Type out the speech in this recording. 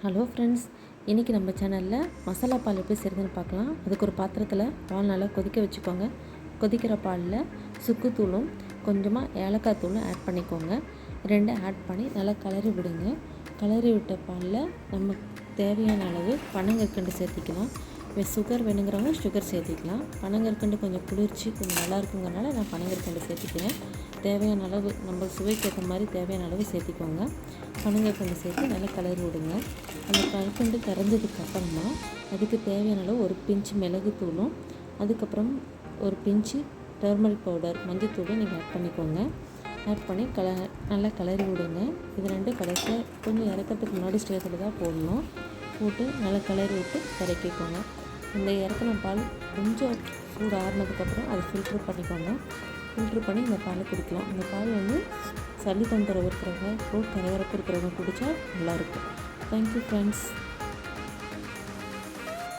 Hello friends, இன்றைக்கி நம்ம சேனலில் மசாலா பால் எப்படி செய்கிறதுன்னு பார்க்கலாம். அதுக்கு ஒரு பாத்திரத்தில் பால் நல்லா கொதிக்க வச்சுக்கோங்க. கொதிக்கிற பாலில் சுக்கு தூளும் கொஞ்சமாக ஏலக்காய் தூளும் ஆட் பண்ணிக்கோங்க. ரெண்டும் ஆட் பண்ணி நல்லா கிளறி விடுங்க. கிளறி விட்ட பாலில் நம்ம தேவையான அளவு பனங்கற்கண்டு சேர்த்திக்கலாம். சுகர் வேணுங்கிறவங்க சுகர் சேர்த்திக்கலாம். பனங்கற்கண்டு கொஞ்சம் குளிர்ச்சி கொஞ்சம் நல்லா இருக்குங்கிறனால நான் பனங்கற்கண்டு சேர்த்திக்கிறேன். தேவையான அளவு நம்ம சுவைக்கு ஏற்ற மாதிரி தேவையான அளவு சேர்த்திக்கோங்க. பனங்கற்கண்டு சேர்த்து நல்லா கிளறி விடுங்க. அந்த கற்கண்டு கறந்ததுக்கப்புறமா அதுக்கு தேவையான அளவு ஒரு பிஞ்சு மிளகுத்தூளும் அதுக்கப்புறம் ஒரு பிஞ்சு டர்மரிக் பவுடர் மஞ்சத்தூளும் நீங்கள் ஆட் பண்ணிக்கோங்க. ஆட் பண்ணி நல்லா கிளறி விடுங்க. இது ரெண்டும் கடைசியாக கொஞ்சம் இறக்கிறதுக்கு முன்னாடி ஸ்டேஜில் தான் போடணும். போட்டு நல்லா கிளறி விட்டு இறக்கிக்கோங்க. இந்த இறக்கின பால் கொஞ்சம் சூடு ஆறுனதுக்கப்புறம் அதை ஃபில்ட்ரு பண்ணிக்கோங்க. ஃபில்ட்ரு பண்ணி இந்த பாலை குடிக்கலாம். இந்த பால் சளி தொந்தரவு இருக்கிறவங்க ரோட் கரையிறப்பு இருக்கிறவங்க குடித்தா நல்லாயிருக்கும். Thank you friends.